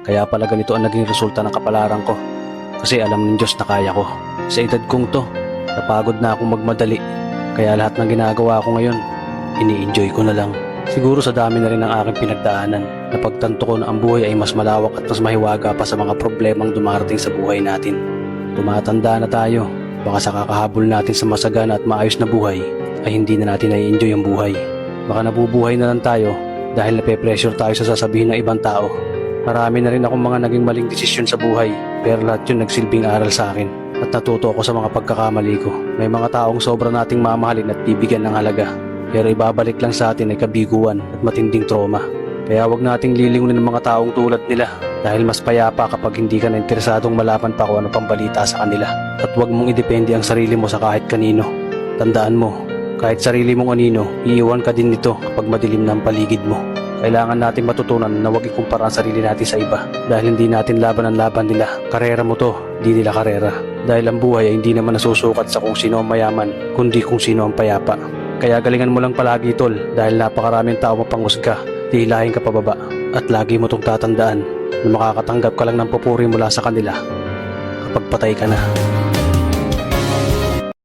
Kaya pala ganito ang naging resulta ng kapalaran ko. Kasi alam ng Diyos na kaya ko. Sa edad kong to, napagod na akong magmadali. Kaya lahat ng ginagawa ko ngayon, ini-enjoy ko na lang. Siguro sa dami na rin ng aking pinagdaanan, napagtanto ko na ang buhay ay mas malawak at mas mahiwaga pa sa mga problemang dumarating sa buhay natin. Tumatanda na tayo, baka sa kakahabol natin sa masagana at maayos na buhay, ay hindi na natin nai-enjoy ang buhay. Baka nabubuhay na lang tayo dahil nape-pressure tayo sa sasabihin ng ibang tao. Marami na rin akong mga naging maling desisyon sa buhay, pero lahat yun nagsilbing aral sa akin at natuto ako sa mga pagkakamali ko. May mga taong sobra nating mamahalin at bibigyan ng halaga, pero ibabalik lang sa atin ay kabiguan at matinding trauma. Kaya wag nating lilingunin ng mga taong tulad nila dahil mas payapa kapag hindi ka na interesadong malaman pa kung ano pang balita sa kanila. At wag mong idepende ang sarili mo sa kahit kanino. Tandaan mo, kahit sarili mong anino, iiwan ka din nito kapag madilim na ang paligid mo. Kailangan natin matutunan na huwag ikumpara ang sarili natin sa iba dahil hindi natin laban ang laban nila. Karera mo to, di nila karera. Dahil ang buhay ay hindi naman nasusukat sa kung sino ang mayaman, kundi kung sino ang payapa. Kaya galingan mo lang palagi tol dahil napakaraming tao mapanghusga, dihilahin ka pababa. At lagi mo tong tatandaan na makakatanggap ka lang ng papuri mula sa kanila kapag patay ka na.